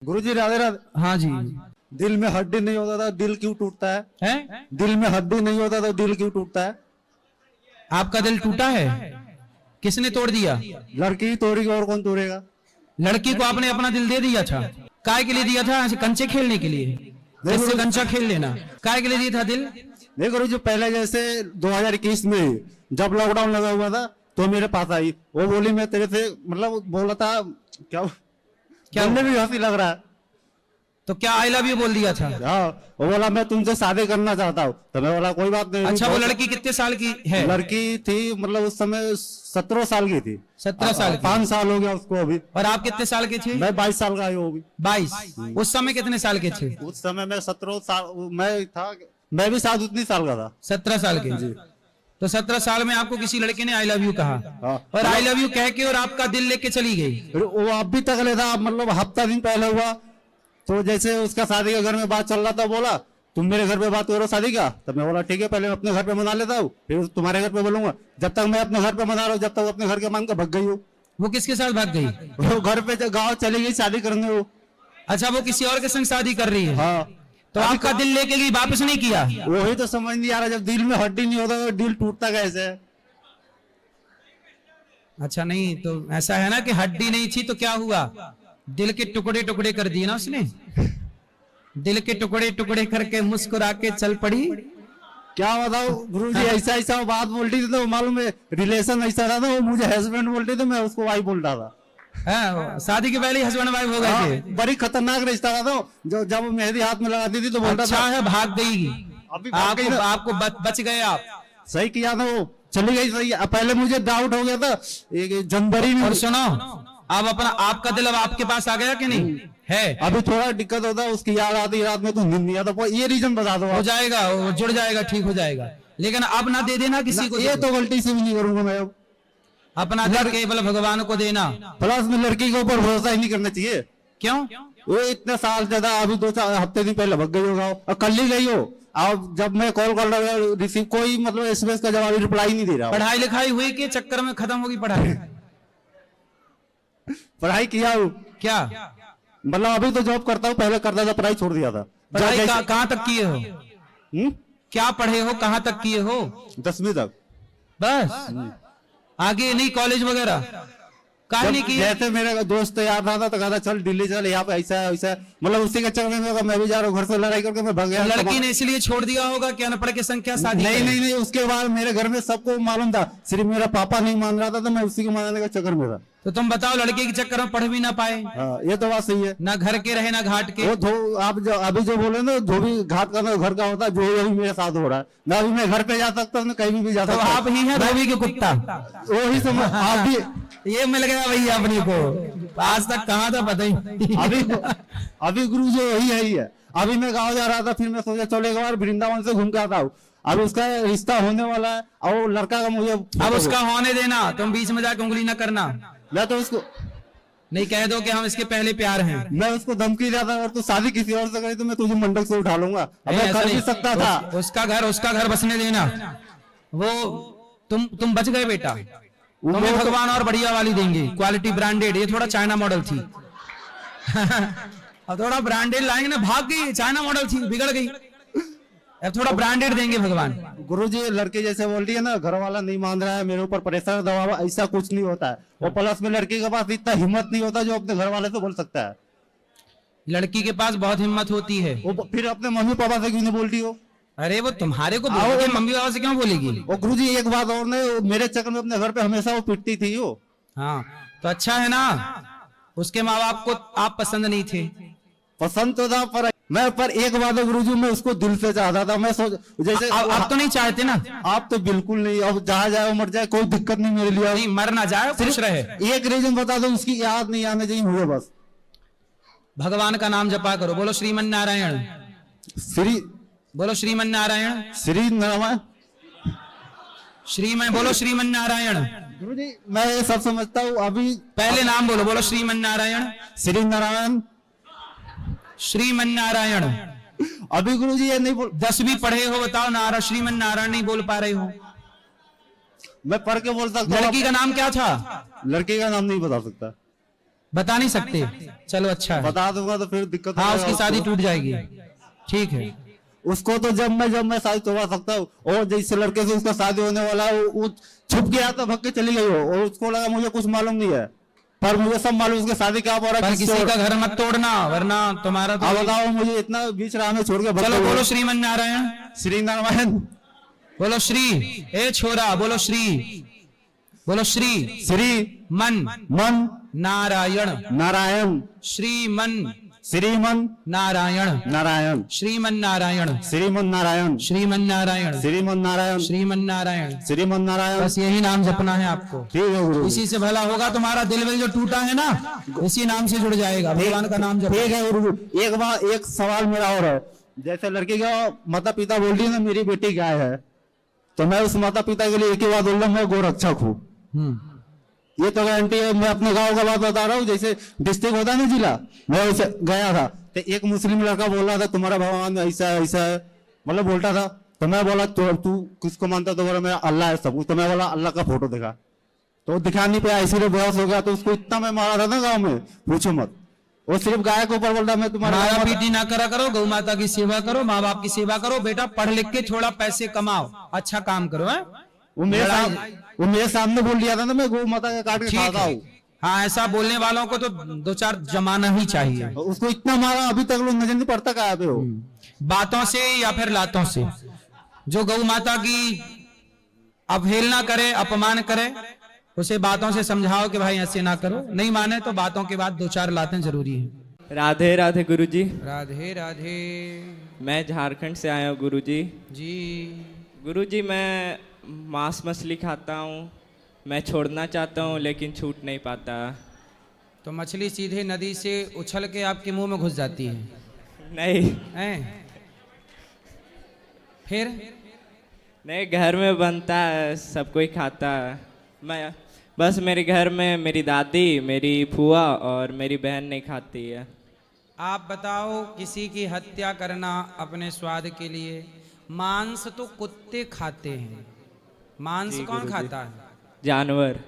गुरुजी राधे राधे। हाँ जी। दिल में हड्डी नहीं होता था दिल क्यों टूटता है? हैं? दिल में हड्डी नहीं होता तो दिल क्यों टूटता है? आपका दिल टूटा है? किसने तोड़ दिया? लड़की तोड़ेगी और कौन तोड़ेगा? लड़की को आपने अपना दिल दे दिया था? काय के लिए दिया था? ऐसे कंचे खेलने के लिए? जैसे कंचा खेल लेना। काय के लिए दिया था दिल? नहीं गुरुजी, पहले जैसे 2021 में जब लॉकडाउन लगा हुआ था तो मेरे पास आई, वो बोली मैं तेरे से मतलब बोला था क्या क्या बोलने भी हंसी लग रहा है। तो क्या आई लव यू बोल दिया था? हाँ, वो बोला मैं तुमसे शादी करना चाहता हूँ, तो मैं बोला कोई बात नहीं। अच्छा, वो लड़की कितने साल की है? लड़की थी मतलब उस समय 17 साल की थी। 17 साल की। 5 साल हो गया उसको अभी। और आप कितने साल के थे? मैं 22 साल का हूँ अभी। 22। उस समय कितने साल के थे? उस समय मैं 17 साल मैं था, मैं भी शायद उतनी साल का था। 17 साल के जी। तो 17 साल में आपको किसी लड़के ने आई लव यू कहा? हाँ। और आई लव यू कह के और आपका दिल लेके चली गई? वो अभी तक ले था, मतलब हफ्ता दिन पहले हुआ। तो जैसे उसका शादी के घर में बात चल रहा था, बोला तुम मेरे घर पे बात करो शादी का। तब मैं बोला ठीक है, पहले मैं अपने घर पे मना लेता हूँ, फिर तुम्हारे घर पे बोलूंगा। जब तक मैं अपने घर पे मना रहा हूँ, जब तक अपने घर के मान कर भग गई हूँ। वो किसके साथ भाग गई? वो घर पे गाँव चली गई शादी करने वो। अच्छा, वो किसी और के संग शादी कर रही है? हाँ। तो आपका दिल लेके गई, वापस नहीं किया? वही तो समझ नहीं आ रहा, जब दिल में हड्डी नहीं होता तो दिल टूटता कैसे है? अच्छा, नहीं तो ऐसा है ना कि हड्डी नहीं थी तो क्या हुआ? दिल के टुकड़े टुकड़े कर दिए ना उसने। दिल के टुकड़े टुकड़े करके मुस्कुरा के चल पड़ी। क्या बताओ गुरुजी, ऐसा ऐसा बात बोलती थी तो मालूम है रिलेशन ऐसा था, वो मुझे हस्बैंड बोलती थी, मैं उसको वाइफ बोलता था। शादी के पहले हस्बैंड वाइफ हो गए थे? बड़ी खतरनाक रिश्ता था। तो जो जब मेहंदी हाथ में लगाती थी तो बोलता अच्छा था है, भाग गई। अभी भाग गई ना। आपको बच गए आप। सही किया था, वो चली गई। सही, पहले मुझे डाउट हो गया था जनवरी में। और सुनो, अब अपना आपका दिल अब आपके पास आ गया कि नहीं है? अभी थोड़ा दिक्कत होता है, उसकी याद आती रात में तो नींद नहीं आता। ये रीजन बता दो। हो जाएगा, वो जुड़ जाएगा, ठीक हो जाएगा। लेकिन अब ना दे देना किसी को। ये तो गलती से भी नहीं करूंगा मैं अब। अपना दिल केवल भगवान को देना। प्लस में लड़की के ऊपर भरोसा ही नहीं करना चाहिए। क्यों? वो इतने साल से था, अभी 2-4 हफ्ते दिन पहले भग गई होगा और कल ही गई हो। अब जब मैं कॉल कर रहा हूँ रिसीव, कोई मतलब एसएमएस का जवाब रिप्लाई नहीं दे रहा। पढ़ाई लिखाई हुई के चक्कर में खत्म होगी पढ़ाई? पढ़ाई किया हूँ क्या मतलब अभी तो जॉब करता हूँ, पहले करता था, पढ़ाई छोड़ दिया था। पढ़ाई कहाँ तक किए हो? क्या पढ़े हो, कहाँ तक किए हो? 10वीं तक बस? आगे नहीं कॉलेज वगैरह काहे नहीं किए? जैसे मेरा दोस्त यार था तो कहता चल दिल्ली चल, यहाँ पे ऐसा ऐसा, मतलब उसी के चक्कर में मैं भी जा रहा हूँ, घर से लड़ाई करके मैं भाग गया। लड़की ने इसलिए छोड़ दिया होगा कि अनपढ़ की संख्या शादी? नहीं, उसके बाद मेरे घर में सबको मालूम था, सिर्फ मेरा पापा नहीं मान रहा था, तो मैं उसी को मानने का चक्कर में था। तो तुम बताओ, लड़के के चक्कर में पढ़ भी ना पाए? ये तो बात सही है। ना घर के रहे ना घाट के। वो आप जो अभी जो बोले ना, धोबी घाट का घर का होता है, जो यही मेरे साथ हो रहा है। ना अभी मैं घर पे जा सकता हूँ, कहीं भी जा सकता हूँ। आप ही हैं धोबी के कुत्ता? वही समझ आप भी। ये मिल गया भैया अपने को, आज तक कहाँ था पता ही। अभी गुरु जो यही है ही है। अभी मैं गाँव जा रहा था, फिर मैं सोचा चलो एक बार वृंदावन से घूम के आता हूँ। अब उसका रिश्ता होने वाला है और वो लड़का का मुझे अब उसका होने देना, तुम बीच में जाकर उंगली ना करना। मैं तो उसको नहीं कह दो कि हम इसके पहले प्यार हैं। मैं उसको धमकी देता, अगर तू शादी किसी और से करी तो मैं तुझे मंडक से उठा लूंगा। मैं कर भी सकता था। उसका घर बसने देना। वो तुम बच गए बेटा। तुम्हें भगवान और बढ़िया वाली देंगे, क्वालिटी ब्रांडेड। ये थोड़ा चाइना मॉडल थी। अब थोड़ा ब्रांडेड लाएंगे ना, भाग गई। चाइना मॉडल थी, बिगड़ गई। अब थोड़ा ब्रांडेड देंगे भगवान। गुरुजी लड़की जैसे बोल रही है ना, घर वाला नहीं मान रहा है, मेरे ऊपर प्रेशर दबाव, ऐसा कुछ नहीं होता है। और प्लस में लड़की के पास इतना हिम्मत नहीं होता जो अपने घर वाले से बोल सकता है। लड़की के पास बहुत हिम्मत होती है। वो फिर अपने मम्मी पापा से क्यों नहीं बोलती हो? अरे वो तुम्हारे को बोलेगी, मम्मी पापा से क्यों बोलेगी? और गुरुजी एक बात और नहीं, मेरे चक्कर में अपने घर पे हमेशा वो पिटती थी वो। हाँ तो अच्छा है ना, उसके माँ बाप को आप पसंद नहीं थे? पसंद तो था, पर एक बात है गुरुजी, मैं उसको दिल से चाहता था। मैं सोच जैसे आप तो नहीं चाहते ना? आप तो बिल्कुल नहीं। अब जहाँ जाए मर जाए, कोई दिक्कत नहीं मेरे लिए। नहीं, मर ना जाए, खुश रहे। एक रीजन बता दो, उसकी याद नहीं आने चाहिए मुझे बस। भगवान का नाम जपा करो, बोलो श्रीमन नारायण। बोलो श्रीमन नारायण। श्रीमन बोलो, श्रीमन नारायण। गुरुजी मैं ये सब समझता हूँ। अभी पहले नाम बोलो श्रीमन नारायण। श्री नारायण, श्रीमन नारायण। अभी गुरुजी ये नहीं बोल। 10वीं पढ़े हो, बताओ नारायण, श्रीमन नारायण नहीं बोल पा रहे हो? मैं पढ़ के बोल सकता हूँ। लड़की का नाम क्या था? लड़की का नाम नहीं बता सकता। बता नहीं सकते, चलो अच्छा है। बता दूंगा तो फिर दिक्कत हाँ, हो उसकी जाएगा शादी उसको। टूट जाएगी। ठीक है, उसको तो जब मैं शादी करवा सकता हूँ, और जिस लड़के से उसका शादी होने वाला है वो छुप गया तो भग के चली गई हो, और उसको लगा मुझे कुछ मालूम नहीं है, पर मुझे सब मालूम उसकी शादी कहाँ हो रहा पर है, किसी का घर मत तोड़ना वरना तुम्हारा तो। अब बताओ मुझे इतना बीच राह में छोड़ के भग चलो गई हो। बोलो श्रीमन नारायण, श्री नारायण, बोलो श्री, ए छोरा बोलो श्री, बोलो श्री श्री मन मन नारायण, नारायण, श्रीमन श्रीमन नारायण, नारायण, श्रीमन नारायण, श्रीमन नारायण, श्रीमन नारायण, श्रीमन नारायण, श्रीमन नारायण। श्रीमन नारायण। बस यही नाम जपना है आपको, ठीक है गुरु, इसी से भला होगा। तुम्हारा दिल विल जो टूटा है ना, इसी नाम से जुड़ जाएगा, भगवान का नाम जपो। ठीक है गुरु। एक सवाल मेरा और है, जैसे लड़की का माता पिता बोल रही है ना मेरी बेटी गाय है, तो मैं उस माता पिता के लिए एक ही बात बोल रहा हूँ, मैं गोरक्षक हूँ। ये तो गारंटी है। मैं अपने गांव का बात बता रहा हूँ, जैसे डिस्ट्रिक्ट होता है ना जिला, मैं वैसे गया था तो एक मुस्लिम लड़का बोल रहा था तुम्हारा भगवान ऐसा है ऐसा है, मतलब बोलता था, तो मैं बोला तू किसको मानता, तो बोला मेरा अल्लाह है सब कुछ, तो मैं बोला अल्लाह का फोटो दिखा, तो दिखा नहीं पाया, इसीलिए बेहोश हो गया। तो उसको इतना मैं मारा था ना गाँव में, पूछो मत। वो सिर्फ गाय के ऊपर बोल रहा मैं तुम्हारा मारा पीटी ना करा करो, गौ माता की सेवा करो, माँ बाप की सेवा करो। बेटा पढ़ लिख के थोड़ा पैसे कमाओ, अच्छा काम करो है। वो मेरे सामने बोल दिया था ना, मैं गौ माता का काट के खाता हूँ। हाँ, ऐसा बोलने वालों को तो दो चार जमाना ही चाहिए। उसको इतना मारा, अभी तक लोग नजर नहीं पड़ता कहाँ पे हो। बातों से या फिर लातों से। जो गौ माता की अवहेलना करे, अपमान करे, उसे बातों से समझाओ कि भाई ऐसे ना करो। नहीं माने तो बातों के बाद दो चार लातें जरूरी है। राधे राधे गुरुजी। राधे राधे। मैं झारखंड से आया हूँ गुरुजी। जी गुरुजी, मैं मांस मछली खाता हूँ, मैं छोड़ना चाहता हूँ लेकिन छूट नहीं पाता। तो मछली सीधे नदी से उछल के आपके मुंह में घुस जाती है? नहीं हैं? फिर नहीं, घर में बनता है, सब कोई खाता है। मैं बस मेरे घर में मेरी दादी, मेरी फुआ और मेरी बहन नहीं खाती है। आप बताओ, किसी की हत्या करना अपने स्वाद के लिए, मांस तो कुत्ते खाते हैं। मांस जी कौन गुरुजी। खाता है? जानवर।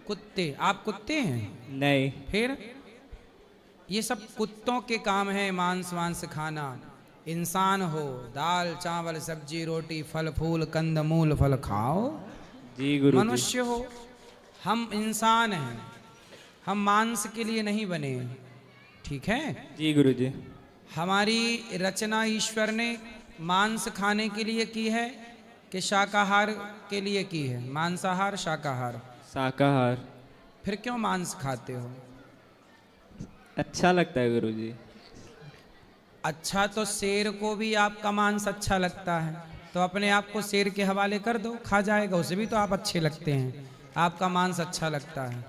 कुत्ते। आप कुत्ते हैं? नहीं। फिर ये सब कुत्तों के काम है, मांस वांस खाना। इंसान हो, दाल चावल सब्जी रोटी फल फूल कंद मूल फल खाओ। जी गुरुजी। मनुष्य हो, हम इंसान हैं, हम मांस के लिए नहीं बने हैं। ठीक है? जी गुरुजी। हमारी रचना ईश्वर ने मांस खाने के लिए की है कि शाकाहार के लिए की है? मांसाहार शाकाहार? शाकाहार। फिर क्यों मांस खाते हो? अच्छा लगता है गुरुजी। अच्छा, तो शेर को भी आपका मांस अच्छा लगता है, तो अपने आप को शेर के हवाले कर दो, खा जाएगा, उसे भी तो आप अच्छे लगते हैं। आपका मांस अच्छा लगता है।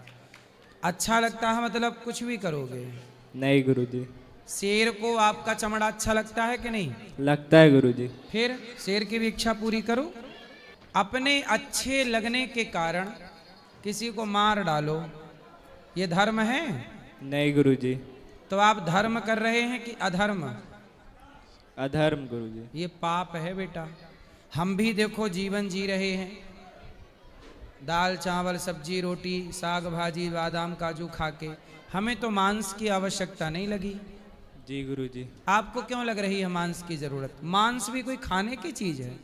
अच्छा लगता है मतलब कुछ भी करोगे। नहीं गुरुजी। शेर को आपका चमड़ा अच्छा लगता है कि नहीं? लगता है गुरुजी। फिर शेर की भी इच्छा पूरी करो। अपने अच्छे लगने के कारण किसी को मार डालो, ये धर्म है? नहीं गुरुजी। तो आप धर्म कर रहे हैं कि अधर्म? अधर्म गुरुजी। ये पाप है बेटा। हम भी देखो जीवन जी रहे हैं, दाल चावल सब्जी रोटी साग भाजी बादाम काजू खा के, हमें तो मांस की आवश्यकता नहीं लगी। जी गुरुजी। आपको क्यों लग रही है मांस की जरूरत? मांस भी कोई खाने की चीज है?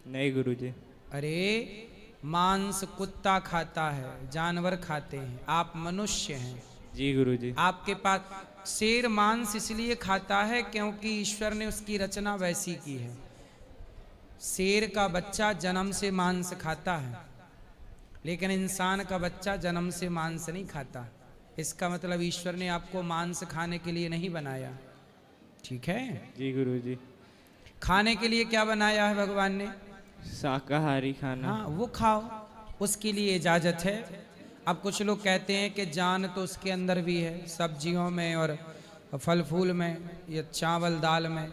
नहीं गुरुजी। अरे मांस कुत्ता खाता है, जानवर खाते हैं, आप मनुष्य हैं। जी गुरुजी। आपके पास शेर मांस इसलिए खाता है क्योंकि ईश्वर ने उसकी रचना वैसी की है। शेर का बच्चा जन्म से मांस खाता है, लेकिन इंसान का बच्चा जन्म से मांस नहीं खाता। इसका मतलब ईश्वर ने आपको मांस खाने के लिए नहीं बनाया। ठीक है? जी गुरुजी। खाने के लिए क्या बनाया है भगवान ने? शाकाहारी खाना। हाँ, वो खाओ, उसके लिए इजाजत है। अब कुछ लोग कहते हैं कि जान तो उसके अंदर भी है, सब्जियों में और फल फूल में या चावल दाल में,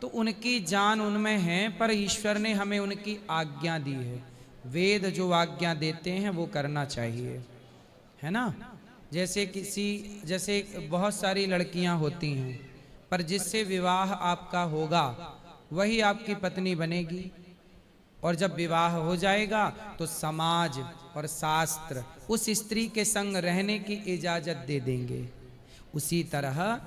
तो उनकी जान उनमें है, पर ईश्वर ने हमें उनकी आज्ञा दी है। वेद जो आज्ञा देते हैं वो करना चाहिए, है ना? जैसे बहुत सारी लड़कियां होती हैं, पर जिससे विवाह आपका होगा वही आपकी पत्नी बनेगी, और जब विवाह हो जाएगा तो समाज और शास्त्र उस स्त्री के संग रहने की इजाजत दे देंगे। उसी तरह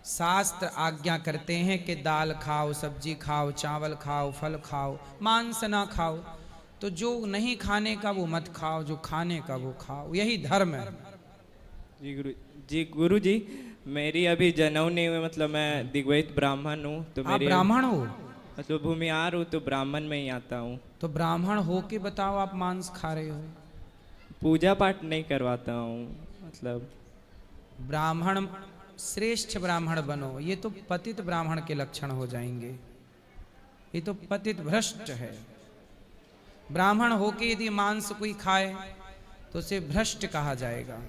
शास्त्र आज्ञा करते हैं कि दाल खाओ, सब्जी खाओ, चावल खाओ, फल खाओ, मांस ना खाओ। तो जो नहीं खाने का वो मत खाओ, जो खाने का वो खाओ, यही धर्म है। जी गुरु जी, मेरी अभी जनेऊ नहीं हुई, मतलब मैं दिग्वैत ब्राह्मण हूँ। तो आप मेरी ब्राह्मण हो? मतलब भूमिहार हूँ, तो ब्राह्मण में ही आता हूँ। तो ब्राह्मण हो के बताओ आप मांस खा रहे हो? पूजा पाठ नहीं करवाता हूँ, मतलब ब्राह्मण, श्रेष्ठ ब्राह्मण बनो। ये तो पतित ब्राह्मण के लक्षण हो जाएंगे, ये तो पतित भ्रष्ट है। ब्राह्मण होके यदि मांस कोई खाए तो उसे भ्रष्ट कहा जाएगा।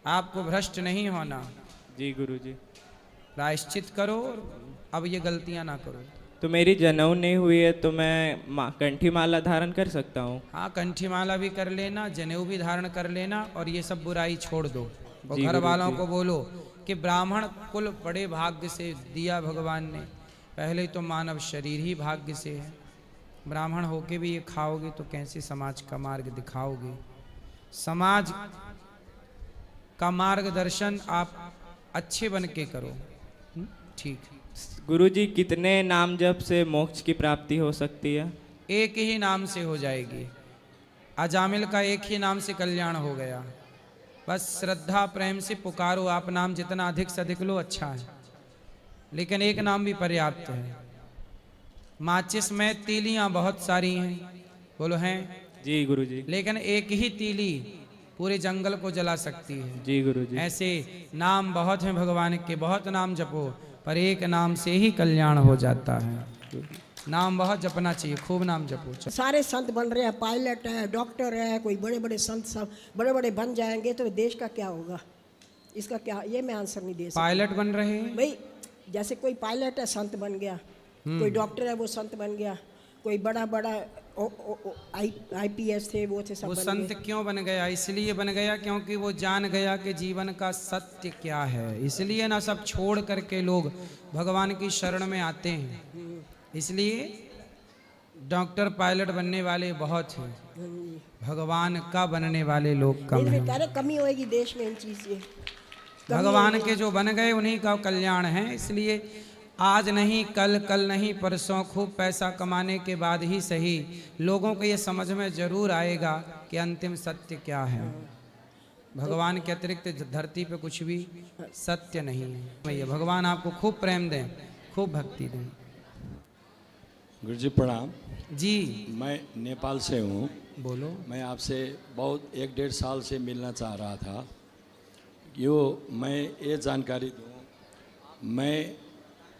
आपको भ्रष्ट नहीं होना। जी गुरु जी। प्रायश्चित करो, अब ये गलतियां ना करो। तो मेरी जनेऊ नहीं हुई है, तो मैं कंठी माला धारण कर सकता हूँ? हाँ, कंठी माला भी कर लेना, जनेऊ भी धारण कर लेना, और ये सब बुराई छोड़ दो। और जी घर गुरु वालों जी। को बोलो कि ब्राह्मण कुल बड़े भाग्य से दिया भगवान ने। पहले तो मानव शरीर ही भाग्य से है, ब्राह्मण होके भी ये खाओगे तो कैसे समाज का मार्ग दिखाओगे? समाज का मार्गदर्शन आप अच्छे बन के करो। ठीक। गुरु जी, कितने नाम जप से मोक्ष की प्राप्ति हो सकती है? एक ही नाम से हो जाएगी। अजामिल का एक ही नाम से कल्याण हो गया। बस श्रद्धा प्रेम से पुकारो आप, नाम जितना अधिक से अधिक लो अच्छा है, लेकिन एक नाम भी पर्याप्त है। माचिस में तीलियां बहुत सारी हैं, बोलो हैं? जी गुरु जी। लेकिन एक ही तीली पूरे जंगल को जला सकती है। जी गुरु जी। ऐसे नाम बहुत हैं भगवान के, बहुत नाम जपो, पर एक नाम से ही कल्याण हो जाता है। नाम बहुत जपना चाहिए, खूब नाम जपो। सारे संत बन रहे हैं, पायलट है, डॉक्टर है, कोई बड़े बड़े संत सब बड़े बड़े बन जाएंगे तो देश का क्या होगा? इसका क्या, ये मैं आंसर नहीं दे सकता। पायलट बन रहे हैं भाई, जैसे कोई पायलट है संत बन गया, कोई डॉक्टर है वो संत बन गया, कोई बड़ा बड़ा IPS थे वो थे, सब वो बन संत गए। क्यों बन गया? इसलिए बन गया क्योंकि वो जान गया कि जीवन का सत्य क्या है। इसलिए ना सब छोड़ करके लोग भगवान की शरण में आते हैं। इसलिए डॉक्टर पायलट बनने वाले बहुत हैं, भगवान का बनने वाले लोग कम लेकिन हैं। कह रहे कमी होएगी देश में इन चीज से। भगवान के जो बन गए उन्हीं का कल्याण है। इसलिए आज नहीं कल, कल नहीं परसों, खूब पैसा कमाने के बाद ही सही लोगों को ये समझ में जरूर आएगा कि अंतिम सत्य क्या है। भगवान के अतिरिक्त धरती पे कुछ भी सत्य नहीं है। भैया भगवान आपको खूब प्रेम दें, खूब भक्ति दें। गुरु जी प्रणाम। जी मैं नेपाल से हूँ। बोलो। मैं आपसे बहुत 1-1.5 साल से मिलना चाह रहा था। मैं ये जानकारी दूँ, मैं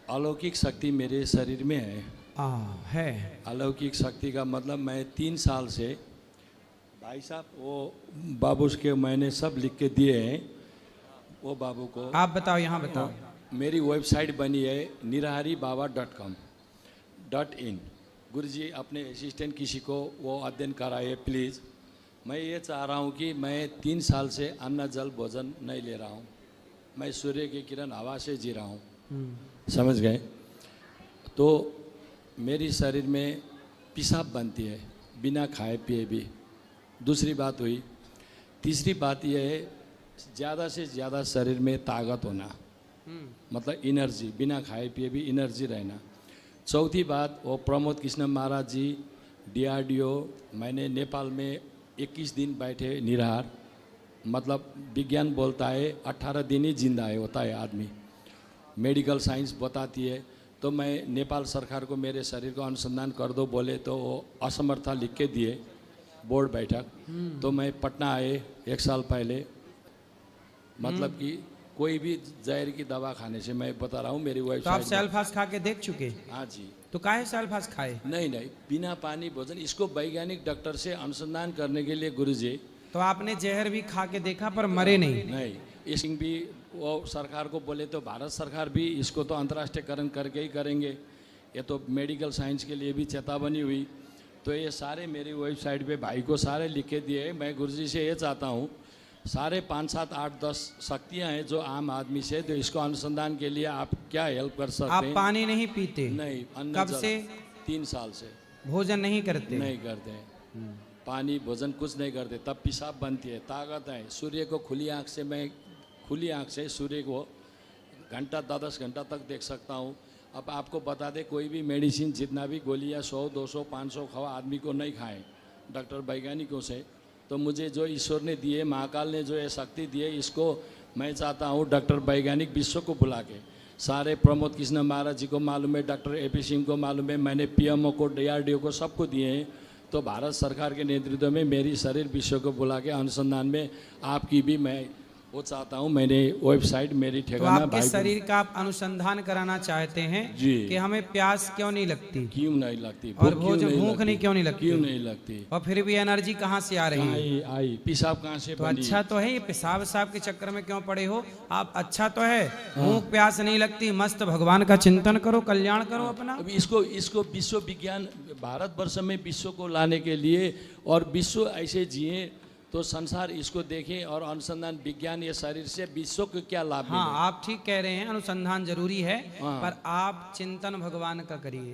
अलौकिक शक्ति मेरे शरीर में है। अलौकिक शक्ति का मतलब मैं 3 साल से, भाई साहब वो बाबू के मैंने सब लिख के दिए हैं, वो बाबू को आप बताओ, यहाँ बताओ। मेरी वेबसाइट बनी है niraharibaba.com.in। गुरुजी अपने असिस्टेंट किसी को वो अध्ययन कराइए प्लीज़। मैं ये चाह रहा हूँ कि मैं 3 साल से अन्न जल भोजन नहीं ले रहा हूँ। मैं सूर्य की किरण हवा से जी रहा हूँ, समझ गए? तो मेरी शरीर में पेशाब बनती है बिना खाए पिए भी। दूसरी बात हुई। तीसरी बात यह है, ज़्यादा से ज़्यादा शरीर में ताकत होना, मतलब एनर्जी, बिना खाए पिए भी एनर्जी रहना। चौथी बात, वो प्रमोद कृष्ण महाराज जी DRDO, मैंने नेपाल में 21 दिन बैठे निराहार, मतलब विज्ञान बोलता है 18 दिन ही जिंदा है होता है आदमी, मेडिकल साइंस बताती है। तो मैं नेपाल सरकार को मेरे शरीर को अनुसंधान कर दो बोले तो वो असमर्था लिख के दिए बोर्ड बैठक। तो मैं पटना आए 1 साल पहले, मतलब कि कोई भी जहर की दवा खाने से, मैं बता रहा हूँ मेरी तो आप वेबसाइट। सेल्फास खा के देख चुके? हाँ जी। तो काहे सेल्फास खाए? नहीं, बिना पानी भोजन, इसको वैज्ञानिक डॉक्टर से अनुसंधान करने के लिए गुरुजी। तो आपने जहर भी खा के देखा पर मरे नहीं? नहीं, इस भी वो सरकार को बोले तो भारत सरकार भी इसको तो अंतर्राष्ट्रीयकरण करके ही करेंगे। ये तो मेडिकल साइंस के लिए भी चेतावनी हुई। तो ये सारे मेरी वेबसाइट पे भाई को सारे लिख के दिए। मैं गुरुजी से ये चाहता हूँ, सारे 5, 7, 8, 10 शक्तियाँ हैं जो आम आदमी से, तो इसको अनुसंधान के लिए आप क्या हेल्प कर सकते आप हैं? पानी नहीं पीते? नहीं। अन्न कब जल, से? 3 साल से भोजन नहीं करते? नहीं करते हैं। पानी भोजन कुछ नहीं करते, तब पेशाब बनती है, ताकत है। सूर्य को खुली आँख से मैं खुली आंख से सूर्य को घंटा 10 घंटा तक देख सकता हूँ। अब आपको बता दें, कोई भी मेडिसिन जितना भी गोलियाँ 100, 200, 500 खाओ, आदमी को नहीं खाएं डॉक्टर वैज्ञानिकों से। तो मुझे जो ईश्वर ने दिए, महाकाल ने जो ये शक्ति दी है, इसको मैं चाहता हूँ डॉक्टर वैज्ञानिक विश्व को बुला के, सारे प्रमोद कृष्ण महाराज जी को मालूम है, डॉक्टर AP सिंह को मालूम है, मैंने PMO को, DRDO को सबको दिए हैं। तो भारत सरकार के नेतृत्व में मेरी शरीर विश्व को बुला के अनुसंधान में आपकी भी मैं वो चाहता हूँ। मैंने वेबसाइट मेरी तो ठिकाना आपके शरीर का आप अनुसंधान कराना चाहते हैं जी। कि हमें प्यास क्यों नहीं लगती क्यों नहीं लगती, और भूख नहीं क्यों नहीं लगती, क्यों नहीं लगती, और फिर भी एनर्जी कहाँ से आ रही है? आई पेशाब कहाँ से तो बनी? अच्छा तो है, ये पेशाब साहब के चक्कर में क्यों पड़े हो आप? अच्छा तो है, भूख प्यास नहीं लगती, मस्त भगवान का चिंतन करो, कल्याण करो अपना। अब इसको विश्व विज्ञान भारतवर्ष में विश्व को लाने के लिए, और विश्व ऐसे जिए तो संसार इसको देखें, और अनुसंधान विज्ञान ये शरीर से विश्व को क्या लाभ मिले। हाँ, आप ठीक कह रहे हैं, अनुसंधान जरूरी है, हाँ। पर आप चिंतन भगवान का करिए।